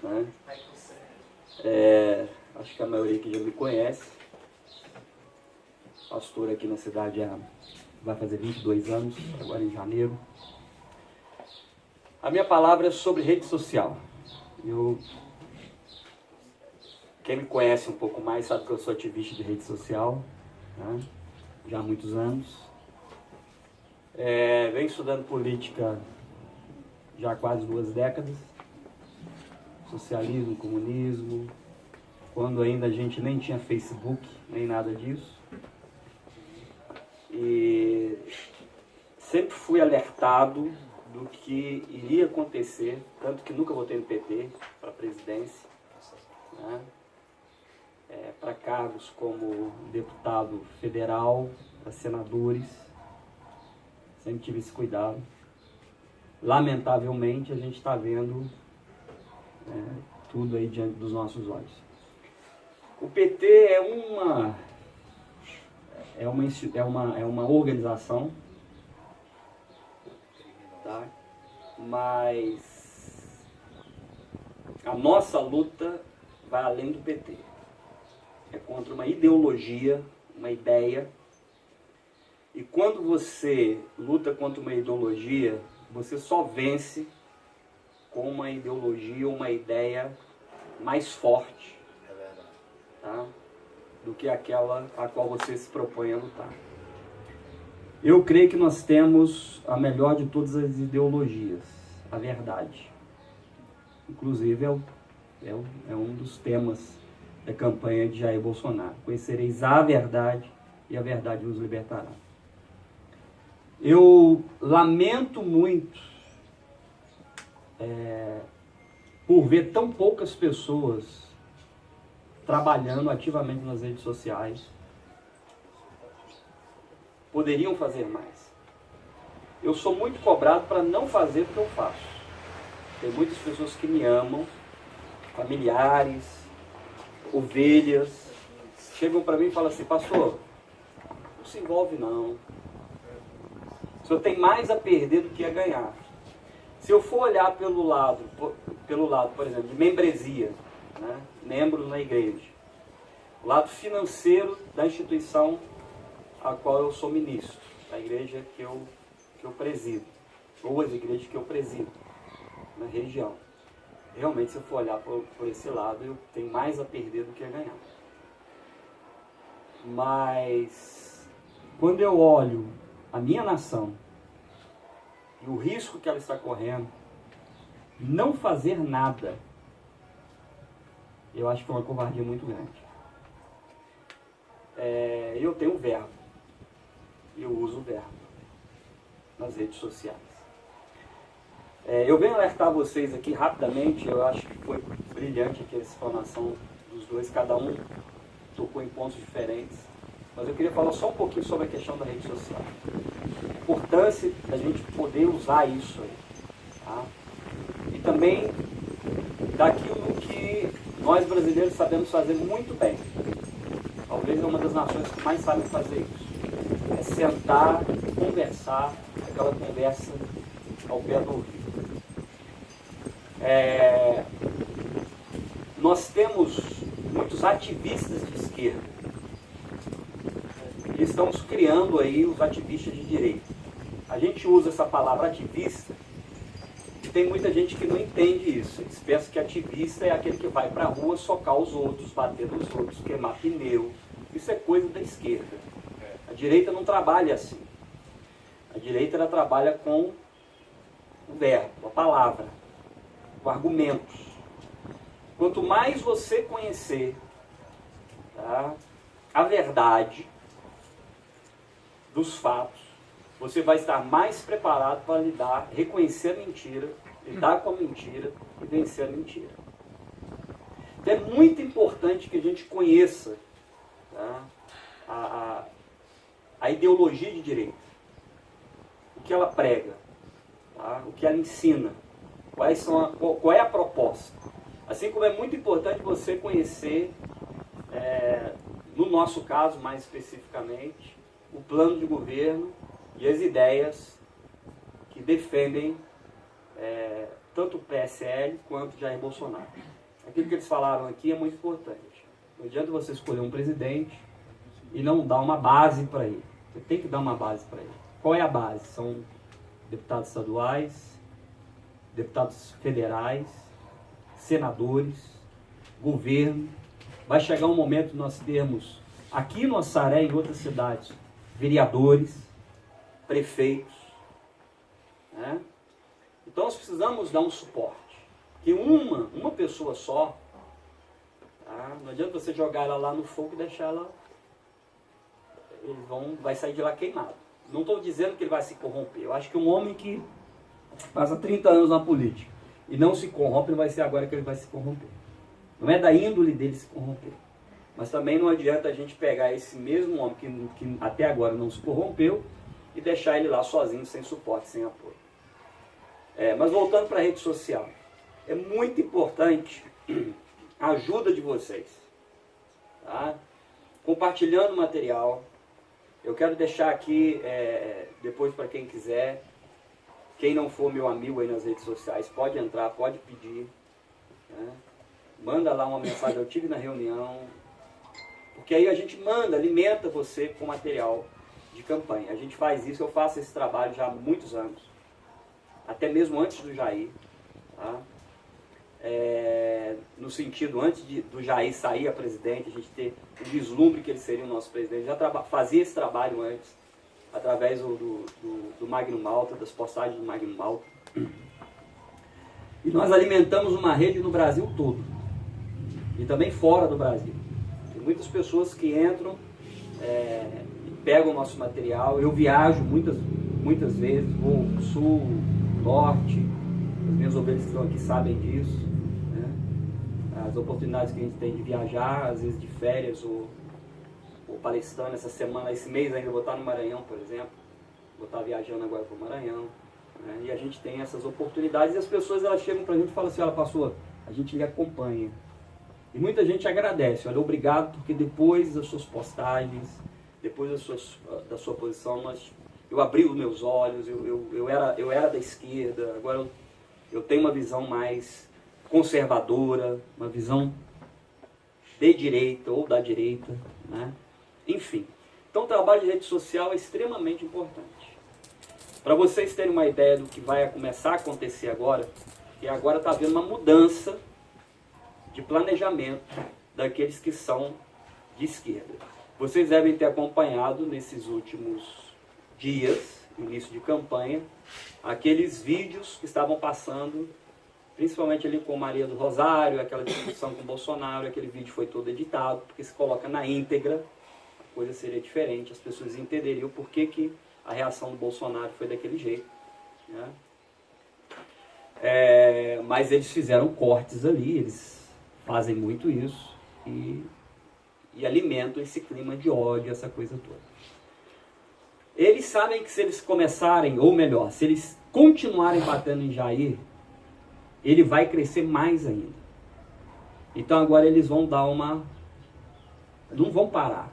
Né? Acho que a maioria que já me conhece, pastor aqui na cidade vai fazer 22 anos, agora em janeiro. A minha palavra é sobre rede social. Quem me conhece um pouco mais sabe que eu sou ativista de rede social, né? Já há muitos anos. Venho estudando política já há quase 2 décadas. Socialismo, comunismo, quando ainda a gente nem tinha Facebook, nem nada disso. E sempre fui alertado do que iria acontecer, tanto que nunca votei no PT para a presidência, né? Para cargos como deputado federal, para senadores, sempre tive esse cuidado. Lamentavelmente a gente está vendo tudo aí diante dos nossos olhos. O PT é uma organização, tá? Mas a nossa luta vai além do PT. É contra uma ideologia, uma ideia. E quando você luta contra uma ideologia, você só vence com uma ideologia, uma ideia mais forte, tá? Do que aquela a qual você se propõe a lutar. Eu creio que nós temos a melhor de todas as ideologias, a verdade. Inclusive é um dos temas da campanha de Jair Bolsonaro. Conhecereis a verdade e a verdade vos libertará. Eu lamento muito por ver tão poucas pessoas trabalhando ativamente nas redes sociais. Poderiam fazer mais. Eu sou muito cobrado para não fazer o que eu faço. Tem muitas pessoas que me amam, familiares, ovelhas, chegam para mim e falam assim: pastor, não se envolve não. O senhor tem mais a perder do que a ganhar. Se eu for olhar pelo lado, por exemplo, de membresia, né? Membros na igreja, o lado financeiro da instituição a qual eu sou ministro, a igreja que eu presido, ou as igrejas que eu presido na região. Realmente, se eu for olhar por esse lado, eu tenho mais a perder do que a ganhar. Mas, quando eu olho a minha nação e o risco que ela está correndo, não fazer nada, eu acho que é uma covardia muito grande. Eu tenho um verbo, e eu uso o verbo nas redes sociais. Eu venho alertar vocês aqui rapidamente, eu acho que foi brilhante aqui a explanação dos dois, cada um tocou em pontos diferentes, mas eu queria falar só um pouquinho sobre a questão da rede social. A importância da gente poder usar isso aí, tá? E também daquilo que nós brasileiros sabemos fazer muito bem. Talvez é uma das nações que mais sabem fazer isso. É sentar, conversar, aquela conversa ao pé do ouvido. Nós temos muitos ativistas de esquerda e estamos criando aí os ativistas de direita. A gente usa essa palavra ativista e tem muita gente que não entende isso. Eles pensam que ativista é aquele que vai para a rua socar os outros, bater nos outros, queimar pneu. Isso é coisa da esquerda. A direita não trabalha assim. A direita ela trabalha com o verbo, a palavra, com argumentos. Quanto mais você conhecer, tá, a verdade dos fatos, você vai estar mais preparado para reconhecer a mentira, lidar com a mentira e vencer a mentira. Então é muito importante que a gente conheça, tá, a ideologia de direita, o que ela prega, tá, o que ela ensina, qual é a proposta. Assim como é muito importante você conhecer, no nosso caso mais especificamente, o plano de governo e as ideias que defendem tanto o PSL quanto o Jair Bolsonaro. Aquilo que eles falaram aqui é muito importante. Não adianta você escolher um presidente e não dar uma base para ele. Você tem que dar uma base para ele. Qual é a base? São deputados estaduais, deputados federais, senadores, governo. Vai chegar um momento de nós termos, aqui no Assaré e em outras cidades, vereadores, prefeitos. Né? Então nós precisamos dar um suporte. Que uma pessoa só, tá? Não adianta você jogar ela lá no fogo e deixar ela... vai sair de lá queimado. Não estou dizendo que ele vai se corromper. Eu acho que um homem que passa 30 anos na política e não se corrompe, não vai ser agora que ele vai se corromper. Não é da índole dele se corromper. Mas também não adianta a gente pegar esse mesmo homem que até agora não se corrompeu e deixar ele lá sozinho, sem suporte, sem apoio. Mas voltando para a rede social, é muito importante a ajuda de vocês. Tá? Compartilhando material. Eu quero deixar aqui, depois para quem quiser, quem não for meu amigo aí nas redes sociais, pode entrar, pode pedir. Né? Manda lá uma mensagem, eu tive na reunião. Porque aí a gente manda, alimenta você com material de campanha. A gente faz isso, eu faço esse trabalho já há muitos anos. Até mesmo antes do Jair. Tá? No sentido, antes do Jair sair a presidente, a gente ter um vislumbre que ele seria o nosso presidente. Já fazia esse trabalho antes, através do Magno Malta, das postagens do Magno Malta. E nós alimentamos uma rede no Brasil todo. E também fora do Brasil. Tem muitas pessoas que entram e pegam o nosso material. Eu viajo muitas vezes, vou ao sul, norte. As minhas ovelhas que estão aqui sabem disso. Né? As oportunidades que a gente tem de viajar, às vezes de férias ou palestrando essa semana, esse mês ainda vou estar no Maranhão, por exemplo. Vou estar viajando agora para o Maranhão. Né? E a gente tem essas oportunidades e as pessoas elas chegam para a gente e falam assim, olha, pastor, a gente lhe acompanha. E muita gente agradece, olha, obrigado, porque depois das suas postagens, depois da sua posição, eu abri os meus olhos, eu era da esquerda, agora eu tenho uma visão mais conservadora, uma visão de direita ou da direita, né? Enfim. Então o trabalho de rede social é extremamente importante. Para vocês terem uma ideia do que vai começar a acontecer agora, que agora está havendo uma mudança de planejamento daqueles que são de esquerda. Vocês devem ter acompanhado nesses últimos dias, início de campanha, aqueles vídeos que estavam passando, principalmente ali com Maria do Rosário, aquela discussão com Bolsonaro, aquele vídeo foi todo editado, porque se coloca na íntegra, a coisa seria diferente, as pessoas entenderiam por que a reação do Bolsonaro foi daquele jeito. Né? Mas eles fizeram cortes ali, eles fazem muito isso e alimentam esse clima de ódio, essa coisa toda. Eles sabem que se eles começarem, ou melhor, se eles continuarem batendo em Jair, ele vai crescer mais ainda. Então agora eles vão dar uma... não vão parar,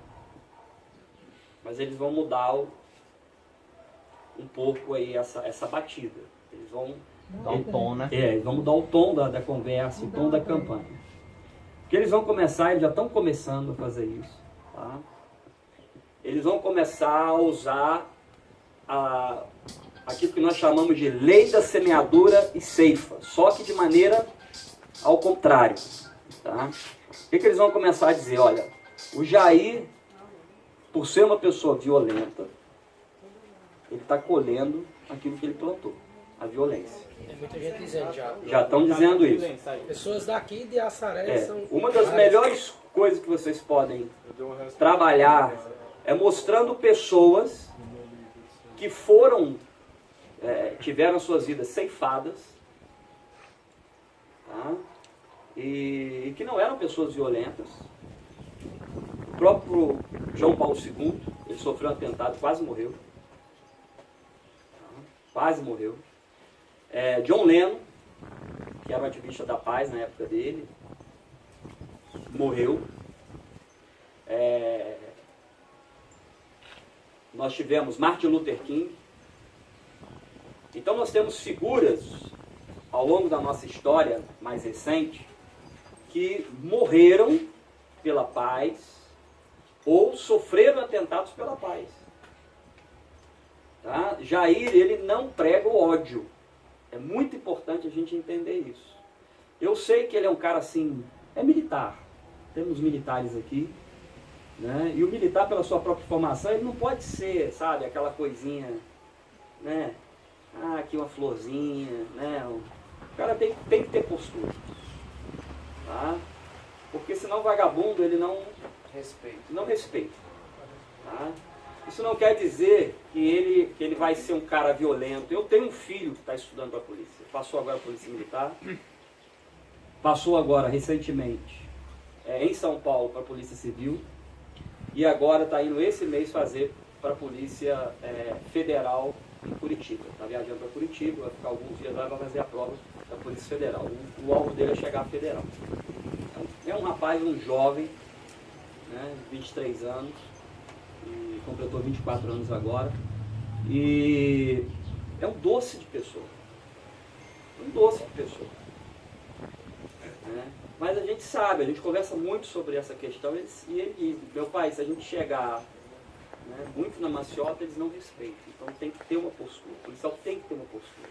mas eles vão mudar um pouco aí essa batida. Eles vão mudar o tom, né? Eles vão mudar o tom da conversa, o tom da campanha. Porque eles vão começar, eles já estão começando a fazer isso. Tá? Eles vão começar a usar aquilo que nós chamamos de lei da semeadura e ceifa, só que de maneira ao contrário. Tá? O que eles vão começar a dizer? Olha, o Jair, por ser uma pessoa violenta, ele está colhendo aquilo que ele plantou, a violência. Tem muita gente dizendo já. Já estão dizendo isso. Pessoas daqui de Assaré são... Uma das melhores coisas que vocês podem trabalhar é mostrando pessoas que tiveram suas vidas ceifadas, tá? E que não eram pessoas violentas. O próprio João Paulo II, ele sofreu um atentado, quase morreu. Tá? Quase morreu. John Lennon, que era um ativista da paz na época dele, morreu. Nós tivemos Martin Luther King. Então nós temos figuras ao longo da nossa história mais recente, que morreram pela paz ou sofreram atentados pela paz. Tá? Jair, ele não prega o ódio. É muito importante a gente entender isso. Eu sei que ele é um cara assim, é militar. Temos militares aqui, né? E o militar, pela sua própria formação, ele não pode ser, sabe, aquela coisinha, né? Ah, aqui uma florzinha, né? O cara tem que ter postura, tá? Porque senão o vagabundo, ele não respeita, tá? Isso não quer dizer que ele vai ser um cara violento. Eu tenho um filho que está estudando para a polícia, passou agora a polícia militar, passou agora, recentemente, em São Paulo para a polícia civil, e agora está indo esse mês fazer para a polícia federal em Curitiba. Está viajando para Curitiba, vai ficar alguns dias lá e vai fazer a prova da Polícia Federal. O alvo dele é chegar à federal. É um rapaz, um jovem, né, 23 anos, e completou 24 anos agora, e é um doce de pessoa. Um doce de pessoa. Né? Mas a gente sabe, a gente conversa muito sobre essa questão, e ele diz, meu pai, se a gente chegar, né, muito na maciota, eles não respeitam. Então tem que ter uma postura, o policial tem que ter uma postura.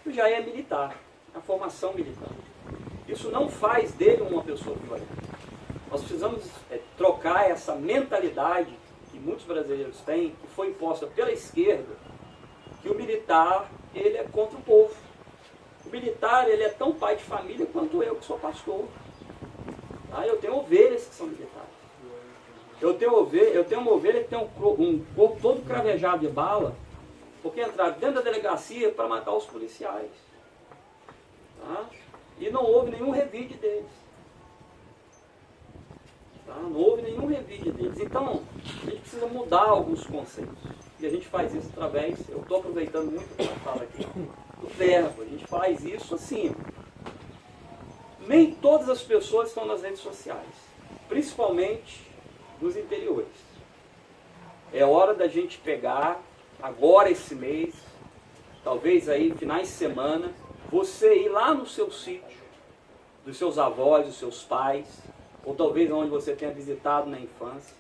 O Jair é militar, a formação militar. Isso não faz dele uma pessoa violenta. Nós precisamos trocar essa mentalidade que muitos brasileiros têm, que foi imposta pela esquerda, que o militar, ele é contra o povo. O militar, ele é tão pai de família quanto eu, que sou pastor. Tá? Eu tenho ovelhas que são militares. Eu tenho uma ovelha que tem um corpo todo cravejado de bala, porque entraram dentro da delegacia para matar os policiais. Tá? E não houve nenhum revide deles. Tá? Não houve nenhum revide deles. Então, a gente precisa mudar alguns conceitos. E a gente faz isso através, eu estou aproveitando muito que eu falo aqui, do verbo. A gente faz isso assim. Nem todas as pessoas estão nas redes sociais, principalmente nos interiores. É hora da gente pegar, agora esse mês, talvez aí finais de semana, você ir lá no seu sítio, dos seus avós, dos seus pais, ou talvez onde você tenha visitado na infância,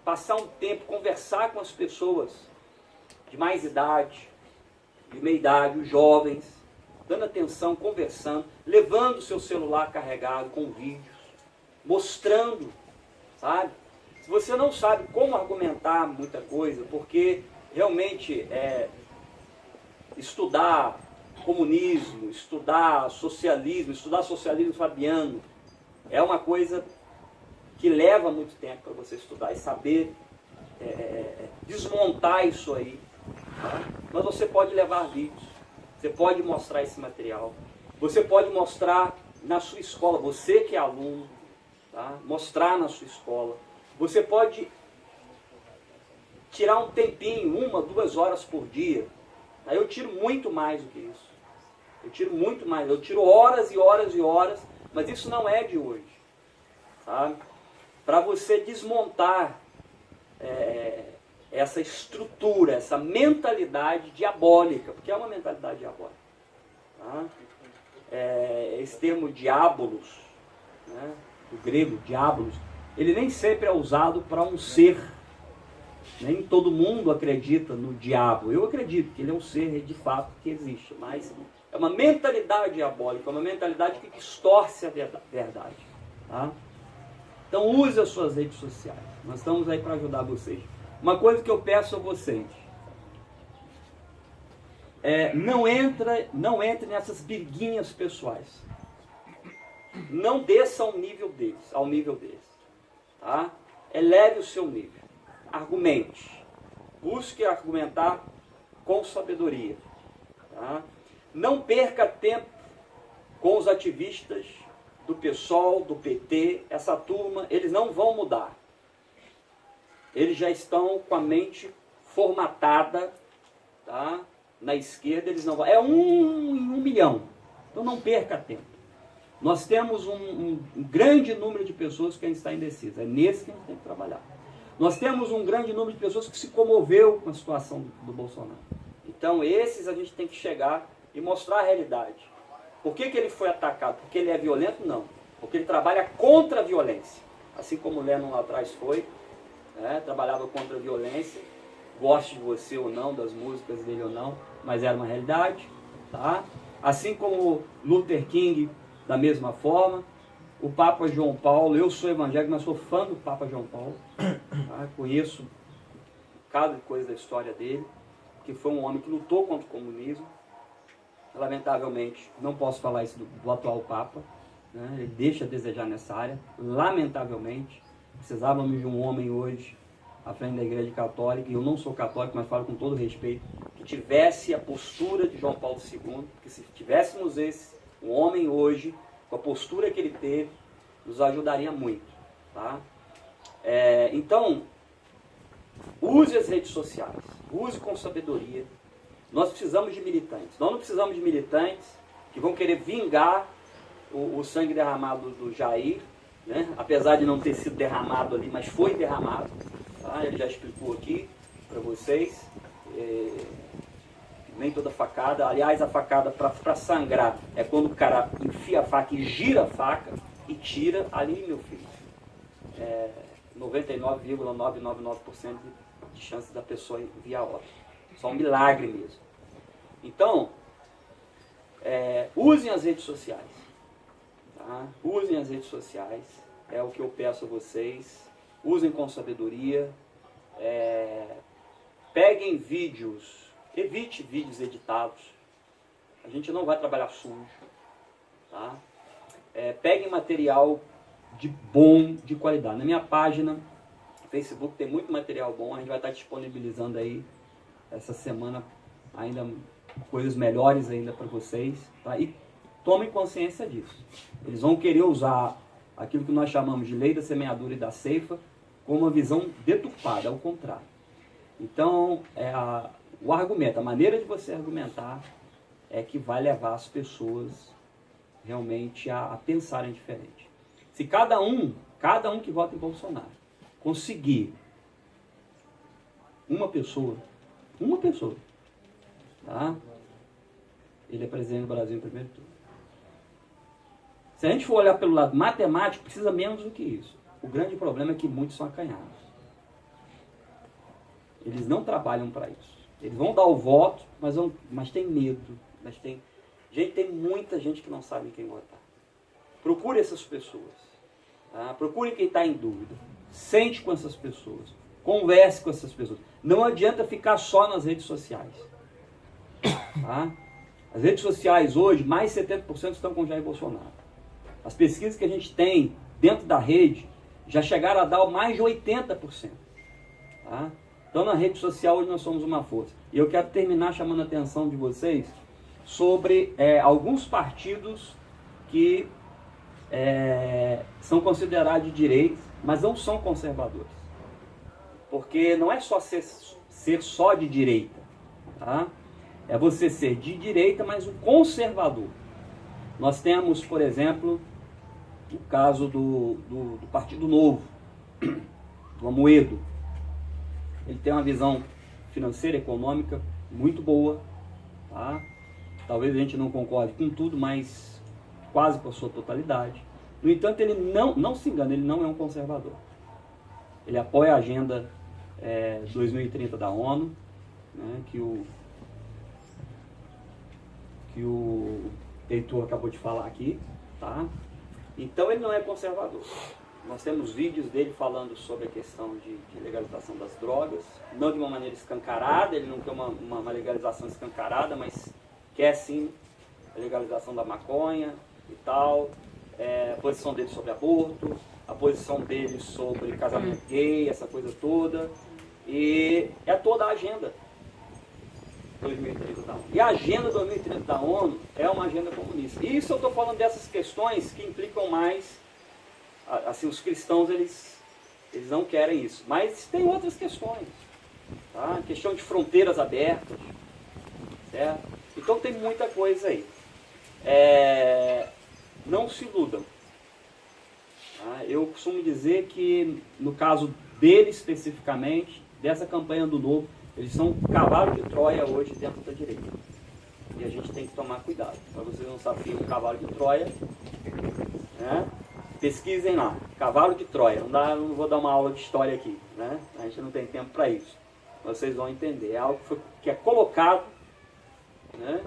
passar um tempo, conversar com as pessoas de mais idade, de meia idade, os jovens, dando atenção, conversando, levando o seu celular carregado com vídeos, mostrando, sabe? Se você não sabe como argumentar muita coisa, porque realmente estudar comunismo, estudar socialismo fabiano, é uma coisa que leva muito tempo para você estudar e saber desmontar isso aí. Tá? Mas você pode levar vídeos, você pode mostrar esse material, você pode mostrar na sua escola, você que é aluno, tá? Mostrar na sua escola. Você pode tirar um tempinho, 1, 2 horas por dia. Tá? Eu tiro muito mais do que isso. Eu tiro muito mais, eu tiro horas e horas e horas, mas isso não é de hoje. Sabe? Para você desmontar essa estrutura, essa mentalidade diabólica, porque é uma mentalidade diabólica. Tá? Esse termo diabolos, né, do grego, diabolos, ele nem sempre é usado para um ser. Nem todo mundo acredita no diabo. Eu acredito que ele é um ser de fato que existe, mas é uma mentalidade diabólica, é uma mentalidade que distorce a verdade. Tá? Então use as suas redes sociais. Nós estamos aí para ajudar vocês. Uma coisa que eu peço a vocês, não entre nessas briguinhas pessoais. Não desça ao nível deles. Tá? Eleve o seu nível. Argumente. Busque argumentar com sabedoria. Tá? Não perca tempo com os ativistas do PSOL, do PT, essa turma, eles não vão mudar. Eles já estão com a mente formatada, tá? Na esquerda, eles não vão. É 1 em 1 milhão. Então não perca tempo. Nós temos um grande número de pessoas que ainda está indecisa. É nesse que a gente tem que trabalhar. Nós temos um grande número de pessoas que se comoveu com a situação do Bolsonaro. Então esses a gente tem que chegar e mostrar a realidade. Por que ele foi atacado? Porque ele é violento? Não. Porque ele trabalha contra a violência. Assim como o Lennon lá atrás foi, né? Trabalhava contra a violência. Goste de você ou não, das músicas dele ou não, mas era uma realidade. Tá? Assim como Luther King, da mesma forma. O Papa João Paulo, eu sou evangélico, mas sou fã do Papa João Paulo. Tá? Conheço cada coisa da história dele, que foi um homem que lutou contra o comunismo. Lamentavelmente, não posso falar isso do atual Papa, né? Ele deixa a desejar nessa área, lamentavelmente. Precisávamos de um homem hoje à frente da Igreja Católica, e eu não sou católico, mas falo com todo respeito, que tivesse a postura de João Paulo II, que se tivéssemos um homem hoje, com a postura que ele teve, nos ajudaria muito. Tá? Então, use as redes sociais, use com sabedoria. Nós precisamos de militantes. Nós não precisamos de militantes que vão querer vingar o sangue derramado do Jair, né? Apesar de não ter sido derramado ali, mas foi derramado. Tá? Ele já explicou aqui para vocês. Nem toda facada. Aliás, a facada para sangrar é quando o cara enfia a faca e gira a faca e tira. Ali, meu filho, 99,999% de chance da pessoa vir a óbito. Só um milagre mesmo. Então, usem as redes sociais. Tá? Usem as redes sociais. É o que eu peço a vocês. Usem com sabedoria. Peguem vídeos. Evite vídeos editados. A gente não vai trabalhar sujo. Tá? Peguem material de qualidade. Na minha página, no Facebook, tem muito material bom. A gente vai estar disponibilizando aí essa semana ainda coisas melhores ainda para vocês, tá? E tomem consciência disso. Eles vão querer usar aquilo que nós chamamos de lei da semeadura e da ceifa com uma visão deturpada, ao contrário. Então, o argumento, a maneira de você argumentar é que vai levar as pessoas realmente a pensarem diferente. Se cada um que vota em Bolsonaro conseguir uma pessoa, tá? Ele é presidente do Brasil em primeiro turno. Se a gente for olhar pelo lado matemático, precisa menos do que isso. O grande problema é que muitos são acanhados. Eles não trabalham para isso. Eles vão dar o voto, mas tem medo. Tem muita gente que não sabe quem votar. Procure essas pessoas. Tá? Procure quem está em dúvida. Sente com essas pessoas. Converse com essas pessoas. Não adianta ficar só nas redes sociais. Tá? As redes sociais hoje, mais de 70% estão com Jair Bolsonaro. As pesquisas que a gente tem dentro da rede já chegaram a dar mais de 80%. Tá? Então na rede social hoje nós somos uma força. E eu quero terminar chamando a atenção de vocês sobre alguns partidos que são considerados de direita, mas não são conservadores. Porque não é só ser só de direita. Tá? É você ser de direita, mas um conservador. Nós temos, por exemplo, o caso do Partido Novo, do Amoedo. Ele tem uma visão financeira, econômica muito boa. Tá? Talvez a gente não concorde com tudo, mas quase com a sua totalidade. No entanto, ele não se engana, ele não é um conservador. Ele apoia a agenda 2030 da ONU, né, que o Heitor acabou de falar aqui. Tá? Então ele não é conservador. Nós temos vídeos dele falando sobre a questão de legalização das drogas, não de uma maneira escancarada, ele não quer uma legalização escancarada, mas quer sim a legalização da maconha e tal, a posição dele sobre aborto, a posição dele sobre casamento gay, essa coisa toda, e é toda a agenda 2030 da ONU. E a agenda 2030 da ONU é uma agenda comunista. E isso eu estou falando dessas questões que implicam mais, assim, os cristãos eles não querem isso. Mas tem outras questões. Tá? Questão de fronteiras abertas. Certo? Então tem muita coisa aí. Não se iludam. Tá? Eu costumo dizer que, no caso dele especificamente, dessa campanha do Novo, eles são um cavalo de Troia hoje dentro da direita. e a gente tem que tomar cuidado. Para vocês não saberem o cavalo de Troia, né? Pesquisem lá, cavalo de Troia. Não vou dar uma aula de história aqui, né? A gente não tem tempo para isso. Vocês vão entender. É algo que é colocado, né?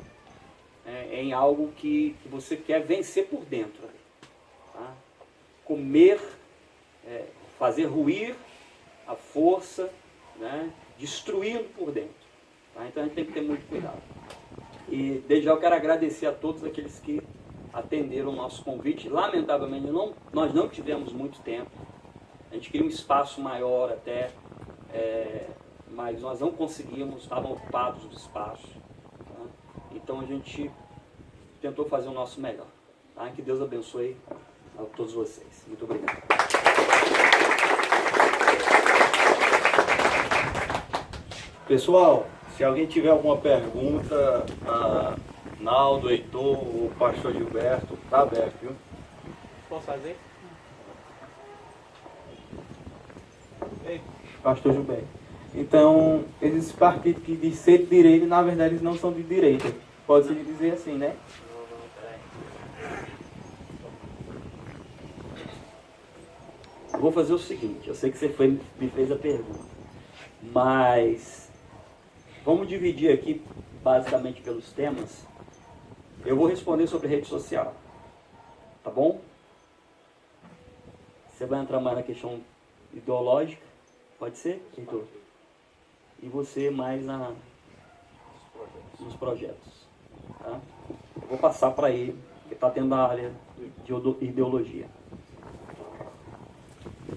Em algo que você quer vencer por dentro. Tá? Comer, fazer ruir a força, né? Destruindo por dentro. Tá? Então a gente tem que ter muito cuidado. E desde já eu quero agradecer a todos aqueles que atenderam o nosso convite. Lamentavelmente nós não tivemos muito tempo. A gente queria um espaço maior até, mas nós não conseguimos, estavam ocupados os espaços. Tá? Então a gente tentou fazer o nosso melhor. Tá? Que Deus abençoe a todos vocês. Muito obrigado. Pessoal, se alguém tiver alguma pergunta, a Naldo, Heitor, o pastor Gilberto, está aberto, viu? Posso fazer? Ei, pastor Gilberto. Então, esses partidos que dizem ser de direita, na verdade, eles não são de direita. Pode-se dizer assim, né? Eu vou fazer o seguinte, eu sei que você me fez a pergunta, mas vamos dividir aqui basicamente pelos temas. Eu vou responder sobre rede social, tá bom? Você vai entrar mais na questão ideológica, pode ser, Heitor? E você mais nos projetos, tá? Eu vou passar para ele, que está tendo a área de ideologia.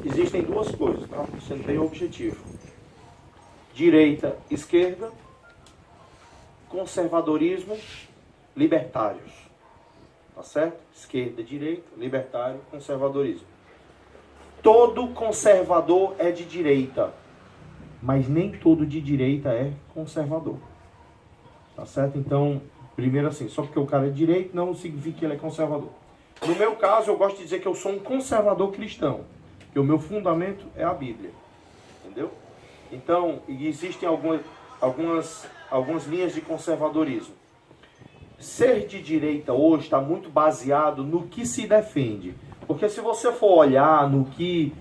Existem duas coisas, tá? Sendo bem objetivo. Direita, esquerda, conservadorismo, libertários. Tá certo? Esquerda, direita, libertário, conservadorismo. Todo conservador é de direita, mas nem todo de direita é conservador. Tá certo? Então, primeiro assim, só porque o cara é de direita não significa que ele é conservador. No meu caso, eu gosto de dizer que eu sou um conservador cristão, que o meu fundamento é a Bíblia. Entendeu? Então, existem algumas linhas de conservadorismo. Ser de direita hoje está muito baseado no que se defende. Porque se você for olhar no que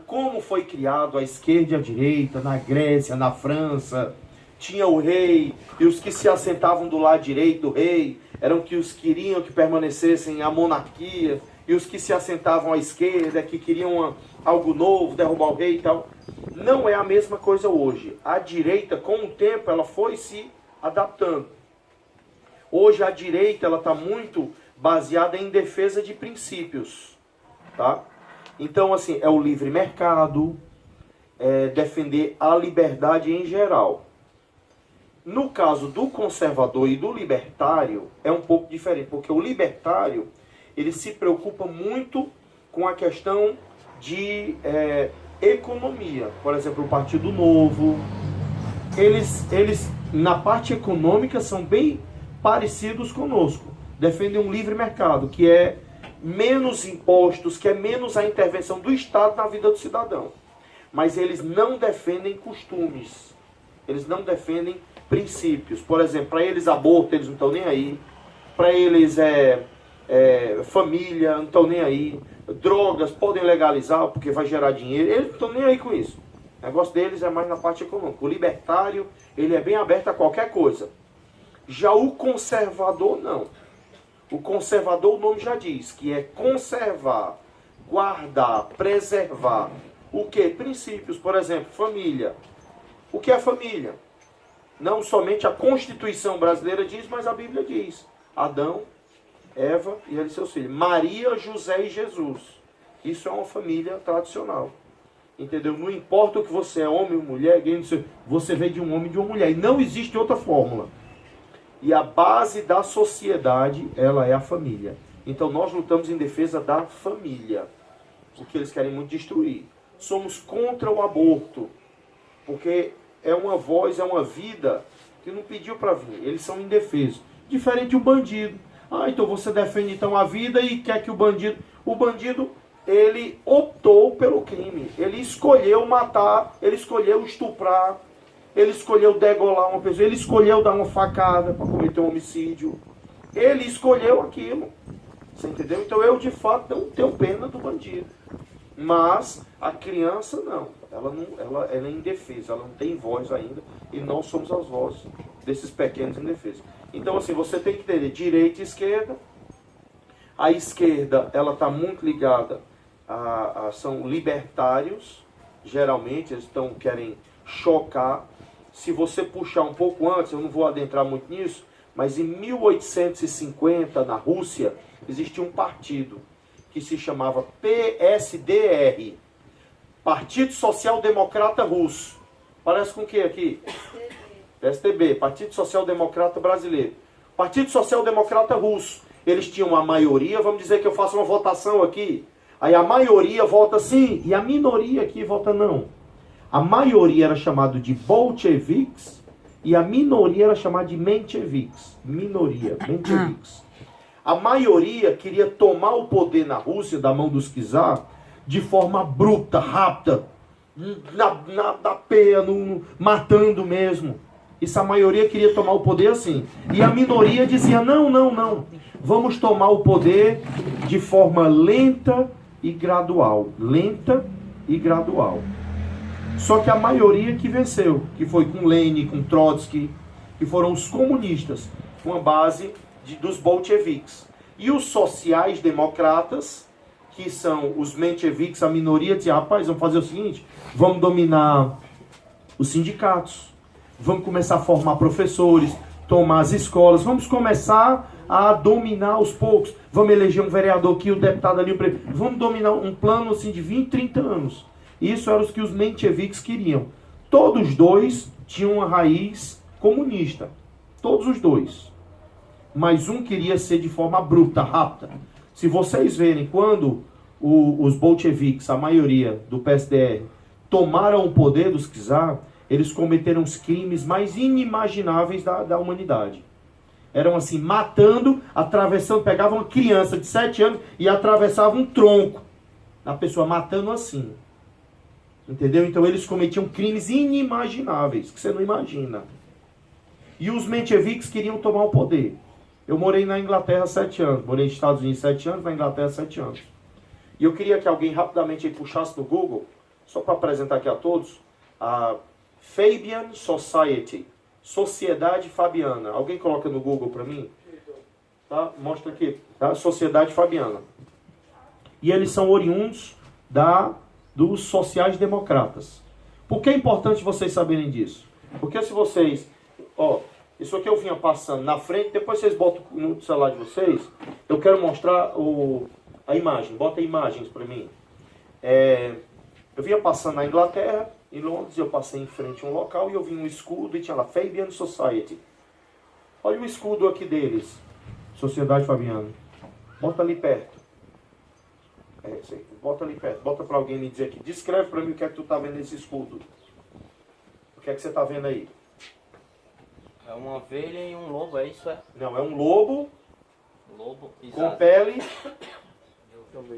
como foi criado a esquerda e a direita, na Grécia, na França, tinha o rei, e os que se assentavam do lado direito do rei eram que os queriam que permanecessem a monarquia, e os que se assentavam à esquerda, que queriam algo novo, derrubar o rei e tal. Não é a mesma coisa hoje. A direita, com o tempo, ela foi se adaptando. Hoje a direita ela está muito baseada em defesa de princípios, tá? Então, assim, é o livre mercado, é defender a liberdade em geral. No caso do conservador e do libertário, é um pouco diferente, porque o libertário, ele se preocupa muito com a questão de economia. Por exemplo, o Partido Novo, eles na parte econômica são bem parecidos conosco. Defendem um livre mercado, que é menos impostos, que é menos a intervenção do Estado na vida do cidadão. Mas eles não defendem costumes, eles não defendem princípios. Por exemplo, para eles aborto, eles não estão nem aí. Para eles família, não estão nem aí. Drogas podem legalizar porque vai gerar dinheiro, eles não estão nem aí com isso. O negócio deles é mais na parte econômica. O libertário, ele é bem aberto a qualquer coisa. Já o conservador, não. O conservador, o nome já diz, que é conservar, guardar, preservar. O que? Princípios, por exemplo, família. O que é família? Não somente a Constituição brasileira diz, mas a Bíblia diz. Adão, Eva e eles seus filhos. Maria, José e Jesus. Isso é uma família tradicional. Entendeu? Não importa o que você é, homem ou mulher, você veio de um homem e de uma mulher. E não existe outra fórmula. E a base da sociedade, ela é a família. Então nós lutamos em defesa da família. O que eles querem muito destruir. Somos contra o aborto. Porque é uma voz, é uma vida que não pediu para vir. Eles são indefesos. Diferente do bandido. Ah, então você defende então a vida e quer que o bandido... O bandido, ele optou pelo crime. Ele escolheu matar, ele escolheu estuprar. ele escolheu degolar uma pessoa, ele escolheu dar uma facada para cometer um homicídio. Ele escolheu aquilo. Você entendeu? Então eu, de fato, não tenho pena do bandido. Mas a criança não. Ela é indefesa, ela não tem voz ainda. E nós somos as vozes desses pequenos indefesos. Então, assim, você tem que entender direita e esquerda. A esquerda, ela está muito ligada são libertários. Geralmente, eles querem chocar. Se você puxar um pouco antes, eu não vou adentrar muito nisso, mas em 1850, na Rússia, existia um partido que se chamava PSDR, Partido Social Democrata Russo. Parece com o que aqui? PSDB, Partido Social Democrata Brasileiro. Partido Social Democrata Russo. Eles tinham a maioria, vamos dizer que eu faço uma votação aqui. Aí a maioria vota sim, e a minoria aqui vota não. A maioria era chamada de bolcheviks, e a minoria era chamada de mencheviks. Mencheviks. A maioria queria tomar o poder na Rússia, da mão dos czar, de forma bruta, rápida, na peia, matando mesmo. Isso a maioria queria tomar o poder assim. E a minoria dizia, não. Vamos tomar o poder de forma lenta e gradual. Lenta e gradual. Só que a maioria que venceu, que foi com Lenin, com Trotsky, que foram os comunistas, com a base dos bolcheviques. E os sociais-democratas, que são os mencheviques, a minoria, dizia, rapaz, vamos fazer o seguinte, vamos dominar os sindicatos, vamos começar a formar professores, tomar as escolas, vamos começar a dominar aos poucos, vamos eleger um vereador aqui, um deputado ali, vamos dominar um plano assim, de 20, 30 anos. Isso era o que os mencheviques queriam. Todos dois tinham uma raiz comunista. Todos os dois. Mas um queria ser de forma bruta, rápida. Se vocês verem, quando os bolcheviques, a maioria do PSDR, tomaram o poder dos czar, eles cometeram os crimes mais inimagináveis da humanidade. Eram assim, matando, atravessando, pegavam uma criança de 7 anos e atravessavam um tronco na pessoa, matando assim. Entendeu? Então eles cometiam crimes inimagináveis, que você não imagina. E os mencheviques queriam tomar o poder. Eu morei na Inglaterra 7 anos, morei nos Estados Unidos 7 anos, na Inglaterra 7 anos. E eu queria que alguém rapidamente aí puxasse no Google, só para apresentar aqui a todos, a Fabian Society, Sociedade Fabiana. Alguém coloca no Google para mim? Tá? Mostra aqui, tá? Sociedade Fabiana. E eles são oriundos dos sociais-democratas. Por que é importante vocês saberem disso? Porque se vocês... isso aqui eu vinha passando na frente, depois vocês botam no celular de vocês, eu quero mostrar a imagem. Bota imagens para mim. Eu vinha passando na Inglaterra, em Londres, eu passei em frente a um local e eu vi um escudo e tinha lá, Fabian Society. Olha o escudo aqui deles. Sociedade Fabiana. Bota ali perto. Esse aí. Bota ali perto. Bota para alguém me dizer aqui. Descreve para mim o que é que tu tá vendo nesse escudo. O que é que você tá vendo aí? É uma ovelha e um lobo, é isso? Não, é um lobo. Lobo, com exato. pele.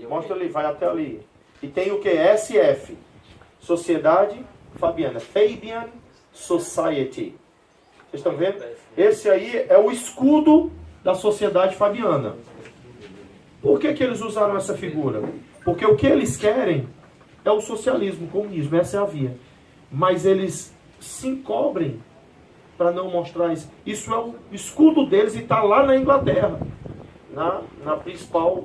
Mostra ali, vai até ali. E tem o que? SF. Sociedade Fabiana. Fabian Society. Vocês estão vendo? Esse aí é o escudo da Sociedade Fabiana. Por que eles usaram essa figura? Porque o que eles querem é o socialismo, o comunismo. Essa é a via. Mas eles se encobrem para não mostrar isso. Isso é o escudo deles e está lá na Inglaterra. Na principal,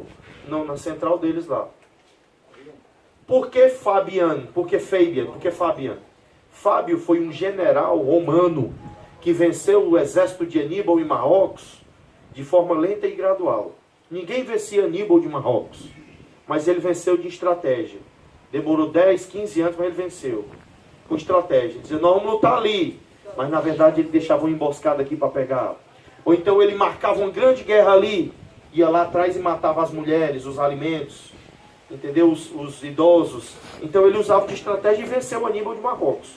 não, na central deles lá. Por que Fabian? Por que Fabian? Por que Fabian? Fábio foi um general romano que venceu o exército de Aníbal em Marrocos de forma lenta e gradual. Ninguém vencia Aníbal de Marrocos, mas ele venceu de estratégia. Demorou 10, 15 anos, mas ele venceu. Com estratégia. Dizendo, nós vamos lutar ali. Mas na verdade ele deixava uma emboscada aqui para pegar. Ou então ele marcava uma grande guerra ali, ia lá atrás e matava as mulheres, os alimentos, entendeu? Os idosos. Então ele usava de estratégia e venceu Aníbal de Marrocos.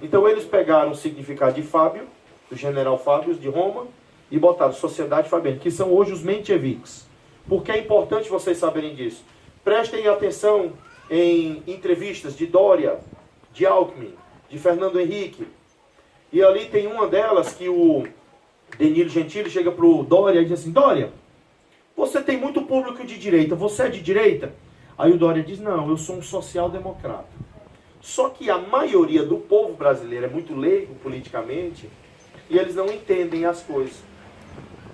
Então eles pegaram o significado de Fábio, do general Fábio de Roma, e botaram Sociedade Fabiana, que são hoje os mencheviques. Porque é importante vocês saberem disso. Prestem atenção em entrevistas de Dória, de Alckmin, de Fernando Henrique. E ali tem uma delas que o Danilo Gentili chega pro Dória e diz assim, Dória, você tem muito público de direita, você é de direita? Aí o Dória diz, não, eu sou um social-democrata. Só que a maioria do povo brasileiro é muito leigo politicamente e eles não entendem as coisas.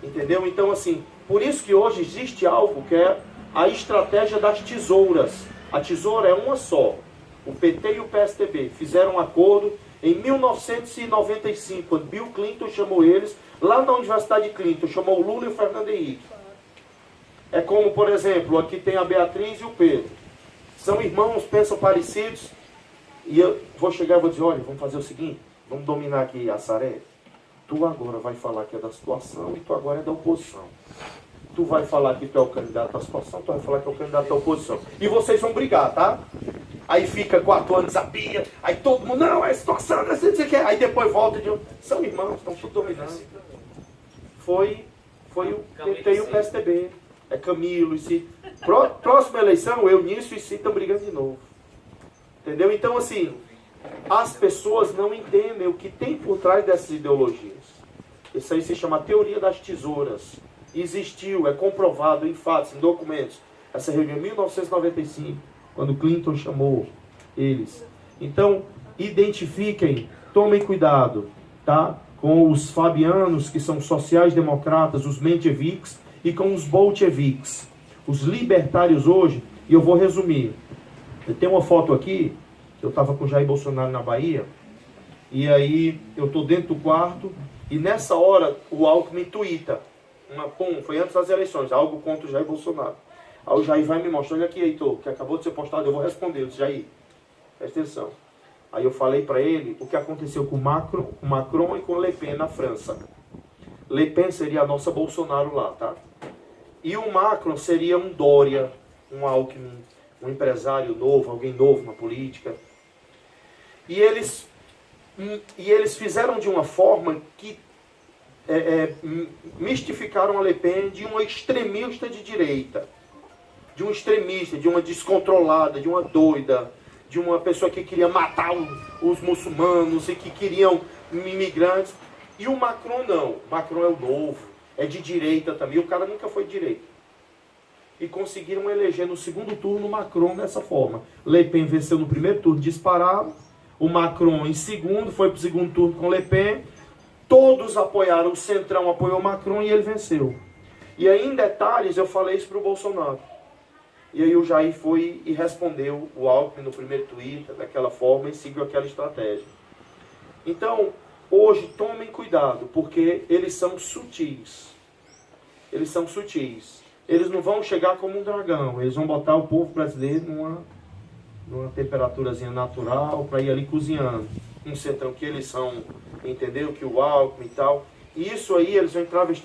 Entendeu? Então, assim, por isso que hoje existe algo que é a estratégia das tesouras. A tesoura é uma só. O PT e o PSDB fizeram um acordo em 1995, quando Bill Clinton chamou eles, lá na Universidade de Clinton, chamou o Lula e o Fernando Henrique. É como, por exemplo, aqui tem a Beatriz e o Pedro. São irmãos, pensam parecidos. E eu vou chegar e vou dizer, olha, vamos fazer o seguinte, vamos dominar aqui a Saré. Tu agora vai falar que é da situação e tu agora é da oposição. Tu vai falar que tu é o candidato da situação, tu vai falar que é o candidato da oposição. E vocês vão brigar, tá? Aí fica 4 anos a pia, aí todo mundo, não, é situação, não sei o que. Aí depois volta e diz, são irmãos, estão tudo dominando. Foi o PT e o PSDB. É Camilo e Cid. Próxima eleição, Eunício e Cid estão brigando de novo. Entendeu? Então, assim, as pessoas não entendem o que tem por trás dessas ideologias. Isso aí se chama teoria das tesouras. Existiu, é comprovado em fatos, em documentos. Essa reunião em 1995, quando Clinton chamou eles. Então, identifiquem, tomem cuidado, tá? Com os fabianos, que são sociais-democratas, os mencheviques, e com os bolcheviques. Os libertários hoje, e eu vou resumir. Eu tenho uma foto aqui, que eu estava com o Jair Bolsonaro na Bahia, e aí eu estou dentro do quarto, e nessa hora o Alckmin tuita. Foi antes das eleições, algo contra o Jair Bolsonaro. Aí o Jair vai me mostrar, olha aqui, Heitor, que acabou de ser postado, eu vou responder. Eu disse, Jair, presta atenção. Aí eu falei para ele o que aconteceu com o Macron e com Le Pen na França. Le Pen seria a nossa Bolsonaro lá, tá? E o Macron seria um Dória, um Alckmin, um empresário novo, alguém novo na política. E eles fizeram de uma forma que mistificaram a Le Pen de uma extremista de direita. De um extremista, de uma descontrolada, de uma doida, de uma pessoa que queria matar os muçulmanos e que queriam imigrantes. E o Macron não. O Macron é o novo, é de direita também. O cara nunca foi de direita. E conseguiram eleger no segundo turno o Macron dessa forma. Le Pen venceu no primeiro turno disparado. O Macron em segundo, foi para o segundo turno com Le Pen. Todos apoiaram, o Centrão apoiou o Macron e ele venceu. E aí, em detalhes, eu falei isso para o Bolsonaro. E aí o Jair foi e respondeu o Alckmin no primeiro Twitter, daquela forma, e seguiu aquela estratégia. Então, hoje, tomem cuidado, porque eles são sutis. Eles são sutis. Eles não vão chegar como um dragão. Eles vão botar o povo brasileiro numa temperaturazinha natural, para ir ali cozinhando. Um Centrão que eles são, entendeu? Que o Alckmin e tal. E isso aí, eles vão travestir